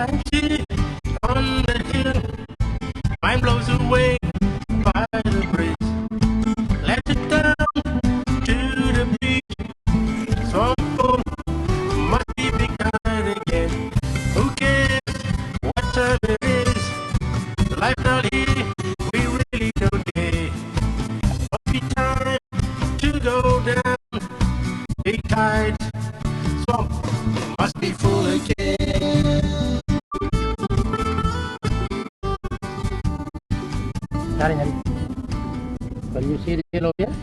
I see on the hill, mine blows away by the breeze. Let it down to the beach. Swamp full must be begun again. Who cares what time it is? Life out here, we really don't care. Must be time to go down. Big tides, swamp must be full again. Djarindjin, will you see the hill over here?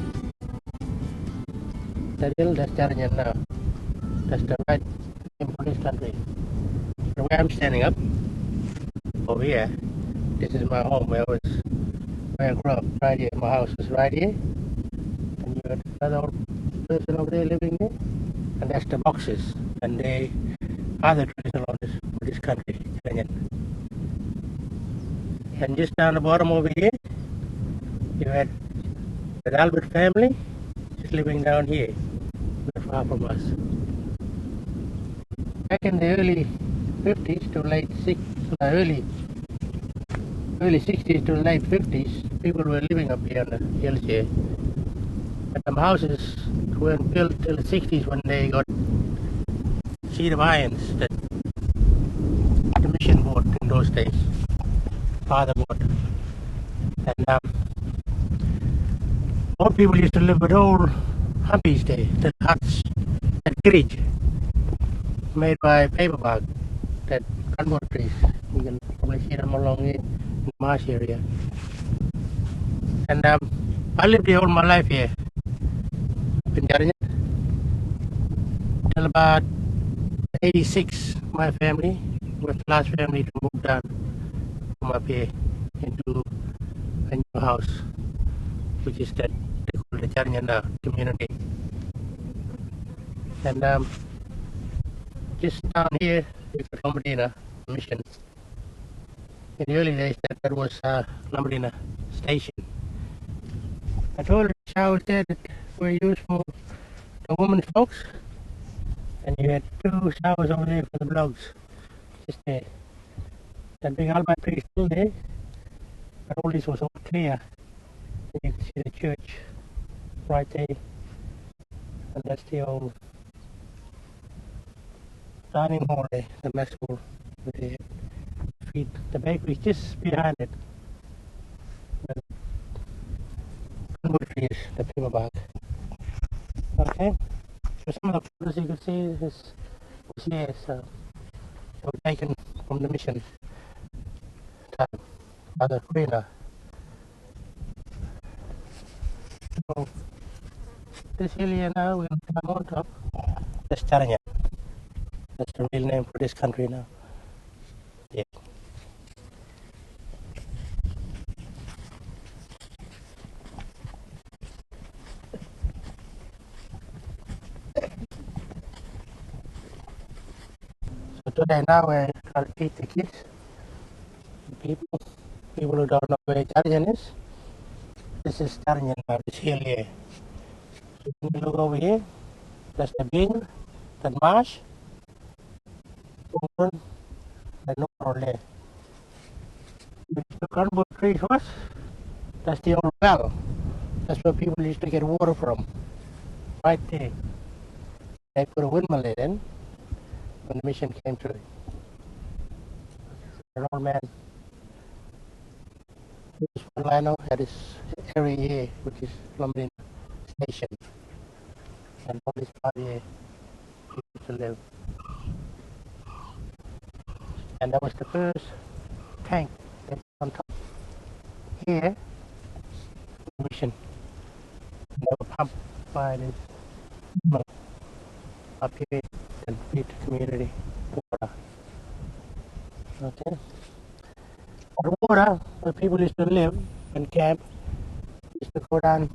The hill, that's Djarindjin now. That's the right name for this country. From where I'm standing up, over here, this is my home where I grew up, right here. My house was right here. And you got another old person over there living there. And that's the boxes. And they are the traditional owners for this country, Djarindjin. And just down the bottom over here, you had the Albert family just living down here, not far from us. Back in the early 50s to late 60s to late 50s, people were living up here on the hills here. But the houses weren't built till the 60s when they got sheet of irons that the mission bought in those days. Father bought. And old people used to live with old humpies there, the huts, that cage made by paper bark, that cottonwood trees. You can probably see them along here in the marsh area. And I lived here all my life here in Djarindjin till about 86. My family was the last family to move down from up here into a new house, which is that they call the Djarindjin community. And just down here is the Lombadina mission. In the early days, that was Lombadina station. I told the showers there that were used for the women's folks, and you had 2 showers over there for the blokes. Just there. That big almond tree is still there, but all this was all clear. And you can see the church right there, and that's the old dining hall there, the mess hall with the feet. The bakery is just behind it. The wood trees, the paper bark. Okay, so some of the photos you can see was here, so they were taken from the mission time by the Queen. So this hill here now we'll come on top. That's Djarindjin. That's the real name for this country now. Yeah. So today now we're trying to teach the kids, people who don't know where Djarindjin is. This is Djarindjin now, this hill here. So when you look over here, that's the bin, the marsh, and no road there. The cottonwood trees was, that's the old well. That's where people used to get water from. Right there. They put a windmill there then when the mission came through. An old man. This one I know had this area here, which is Lombadina Station. And all this part here used to live. And that was the first tank that was on top here, the mission. And they were pumped by this up here and feed the community water. Okay. The water where people used to live and camp used to go down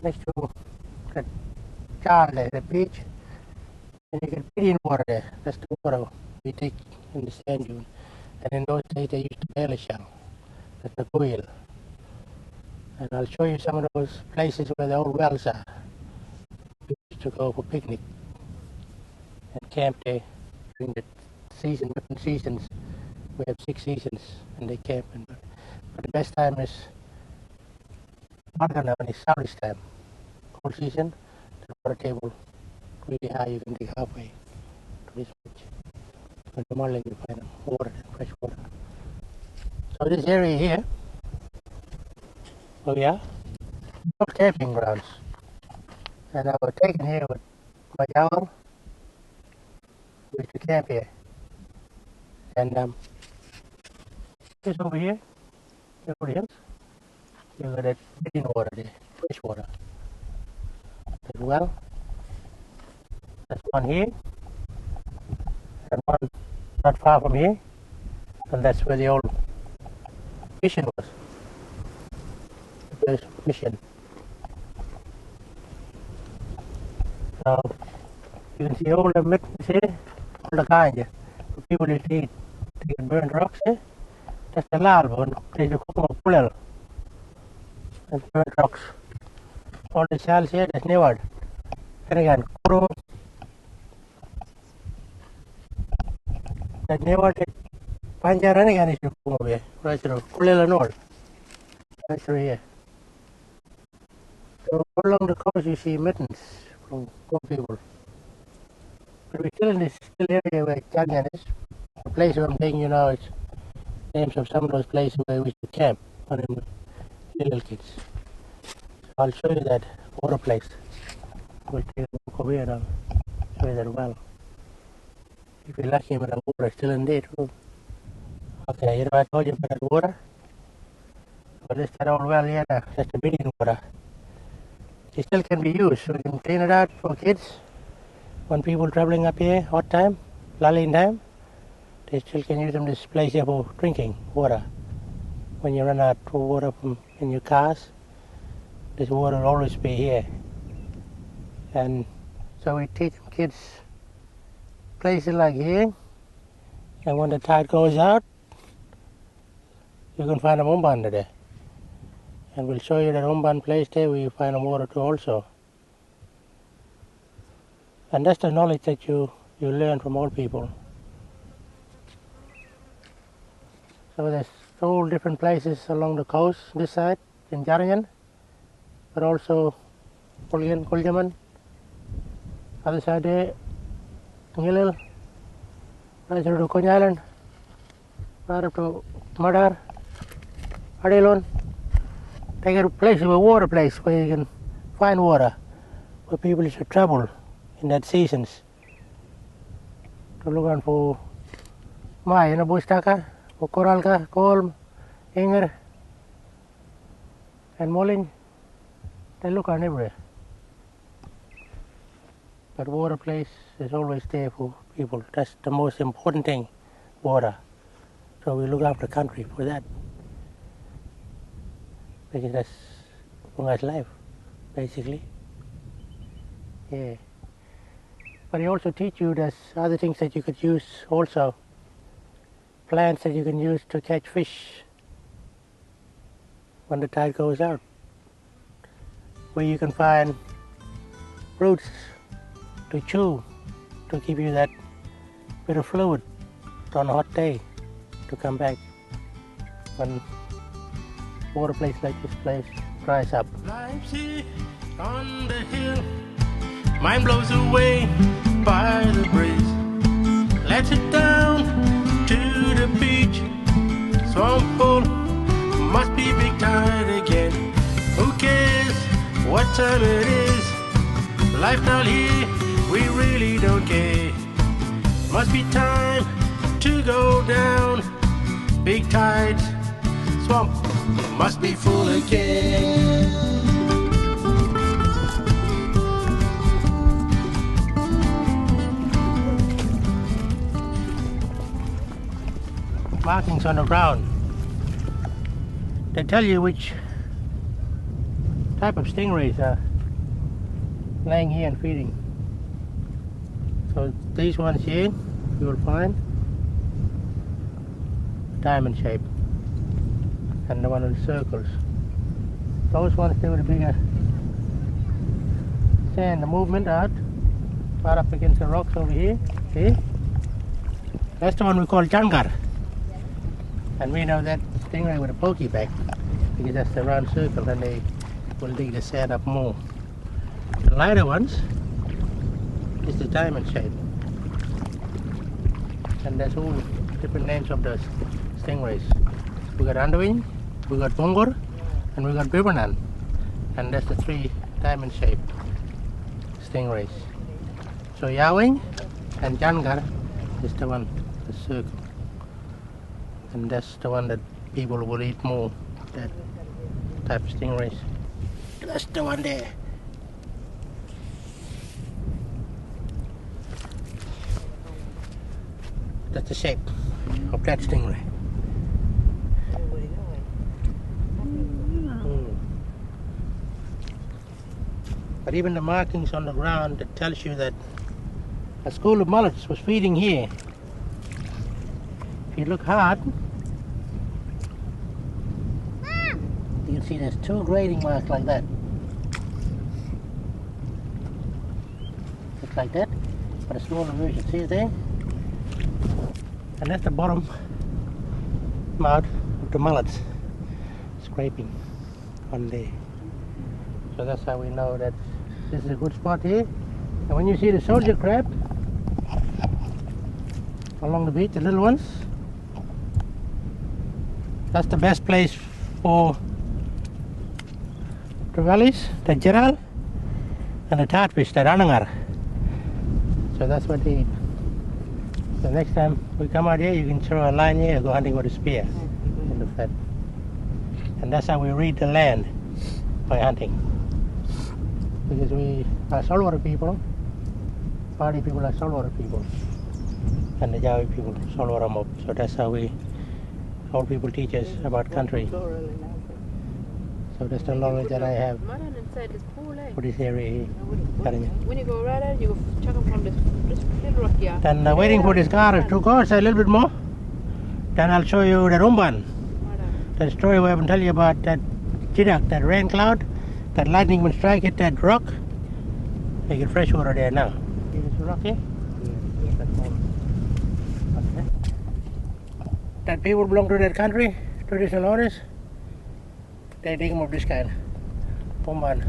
next to the jar there, the beach, and you can put in water there. That's the water we take in the sand dune. And in those days they used to bail a shell. That's the wheel. And I'll show you some of those places where the old wells are. We used to go for picnic and camp there during the season, different seasons. We have 6 seasons and they camp. But the best time is Bardi is southeast time. Cold season, the water table really high. You can dig halfway to this beach. In the morning you find water, fresh water. So this area here, oh yeah, camping grounds. And I was taken here with my dog. We used to camp here. And just over here, everybody else, you got that clean water there, fresh water. As well, there's one here, and one not far from here, and that's where the old mission was. The first mission. So you can see all the mittens here, all the kinds of people that eat. They can burn rocks here. That's the larva one. There's a couple of pullel and burn rocks. All the shells here, that's never. And again, kuro. That never did. Panjaran again is to come over here. Right through. Pullel and all. Right through here. So all along the coast you see mittens from people. But we're still in this area where Djarindjin is. The place where I'm taking you now is names of some of those places where we used to camp when we were little kids. So I'll show you that water place. We'll take a look over here and I'll show you that well. If you're lucky, but the water is still in there too. Okay, you know I told you about that water? Well, this that old well here, that's the beginning water. It still can be used, so we can clean it out for kids. When people traveling up here, hot time, lulling time, they still can use them this place here for drinking water. When you run out of water from in your cars, this water will always be here. And so we teach them kids places like here, and when the tide goes out, you can find a umban there. And we'll show you that umban place there where you find the water too also. And that's the knowledge that you learn from old people. So there's all different places along the coast, this side in Djarindjin, but also Kuljaman, other side there, Ngilil, right through to Konj Island, right up to Madar, Adilon. They got a place, a water place where you can find water, where people should travel in that seasons to look out for mai, bustaka, for koralka, kolm, inger, and molin. They look on everywhere. But water place is always there for people. That's the most important thing, water. So we look after the country for that. Because that's Bunga's life, basically. Yeah. But he also teach you there's other things that you could use also. Plants that you can use to catch fish when the tide goes out. Where you can find roots to chew to give you that bit of fluid on a hot day to come back when water place like this place dries up. Life's here on the hill, mine blows away by the breeze. Let's it down to the beach, swamp full, must be big tide again. Who cares what time it is? Life down here, we really don't care. Must be time to go down. Big tides, swamp must be full again. Markings on the ground. They tell you which type of stingrays are laying here and feeding. So these ones here you will find diamond shape, and the one in circles. Those ones they were the bigger sand, the movement out, right up against the rocks over here. See? That's the one we call Jangar. And we know that stingray with a pokey back because that's the round circle and they will dig the sand up more. The lighter ones is the diamond shape. And that's all different names of the stingrays. We got underwing, we got bongor, and we got bibernan. And that's the 3 diamond shaped stingrays. So yawing and jangar is the one, the circle. And that's the one that people will eat more, that type of stingrays. That's the one there. That's the shape of that stingray. But even the markings on the ground that tells you that a school of mullets was feeding here. If you look hard, you can see there's 2 grading marks like that. Just like that, but a smaller version, see it there? And that's the bottom mouth of the mullets scraping on there. So that's how we know that this is a good spot here. And when you see the soldier crab along the beach, the little ones, that's the best place for the valleys, the geral, and the tartfish, the ranangar. So that's what they eat. So next time we come out here, you can throw a line here, go hunting with a spear in the flat. And that's how we read the land, by hunting. Because we are saltwater people, Bardi people are saltwater people, and the Jawi people saltwater mob. So that's how we, old people teach us about country. So that's the knowledge that I have for this area here. When you go right out, you go check them from this little rock here. Then waiting for this car to go outside a little bit more. Then I'll show you the Rumban. That story where I've been telling you about that jidak, that rain cloud, that lightning will strike at that rock. They get fresh water there now. See this rock here? Okay. That people belong to that country, traditional owners, they dig them of this kind. Rumban.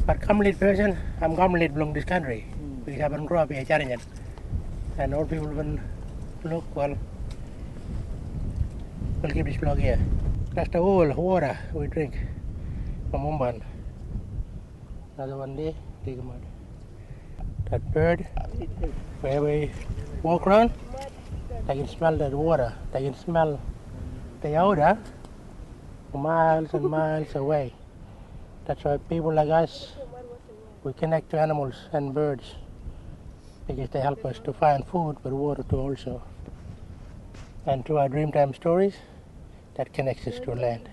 But complete person, I'm complete belong to this country. We haven't grown up here, Djarindjin. And old people will look, well, we'll keep this plug here. That's the old water we drink from Mumban. Another one there, dig them out. That bird, where we walk around, they can smell that water. They can smell the odor miles and miles away. That's why people like us, we connect to animals and birds because they help us to find food, but water too also. And through our Dreamtime stories, that connects us to land.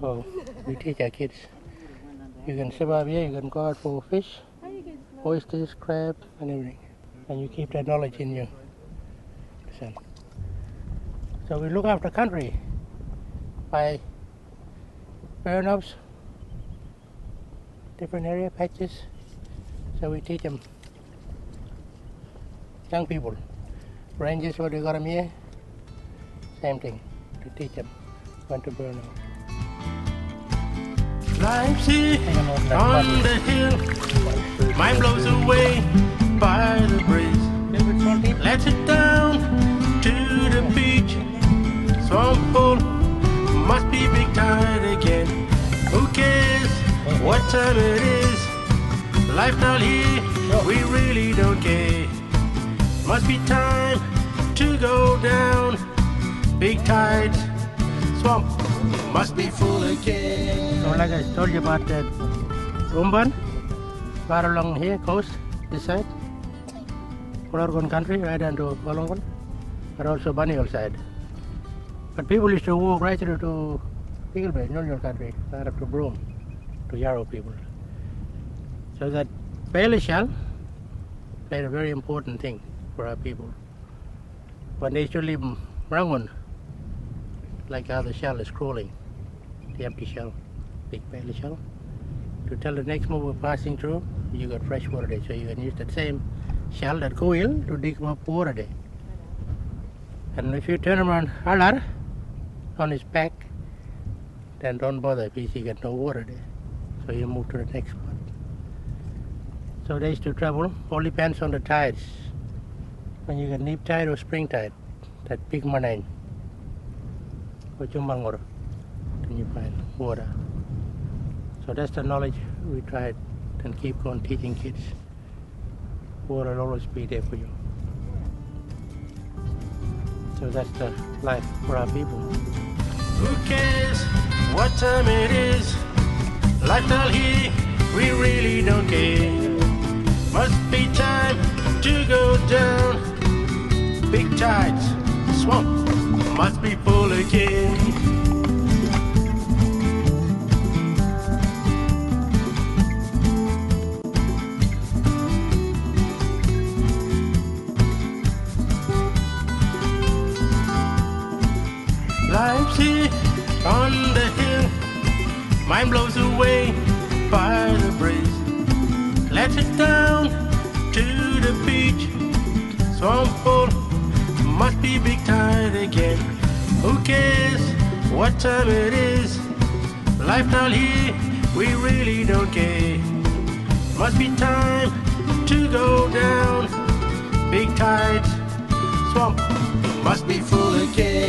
So we teach our kids, you can survive here, you can go out for fish, oysters, crab, and everything. And you keep that knowledge in you. So we look after country by burn-ups, different area patches. So we teach them, young people, rangers what they got them here, same thing, to teach them when to burn out. Life's here on the hill, mind blows away by the breeze. Let's it down to the beach, swamp pool, must be big tide again. Who cares what time it is? Life down here, we really don't care. Must be time to go down. Big tide, swamp must be full again. So like I told you about that Rumban, right along here, coast, this side, Kolorgon country, right down to Kolorgon, but also Baniol side. But people used to walk right through to Pigelbay, Noljon country, right up to Broome, to Yarrow people. So that bailey shell played a very important thing for our people. When they used to leave Rangun, like how the shell is crawling, the empty shell, big bailey shell, to tell the next mover passing through, you got fresh water there, so you can use that same shell that go in to dig up water there. And if you turn around Halar on his back, then don't bother because you get no water there. So you move to the next one. So days to travel all depends on the tides. When you get neap tide or spring tide, that big money. Then you find water. So that's the knowledge we try and keep on teaching kids. Water will always be there for you. So that's the life for our people. Who cares what time it is? Lifestyle here, we really don't care. Must be time to go down. Big tides, swamp must be full again. Life's here on the hill, mind blows away by the breeze. Let it down to the beach, swamp full, must be big tide again. Who cares what time it is? Lifestyle here, we really don't care. Must be time to go down. Big tides, swamp must be full again.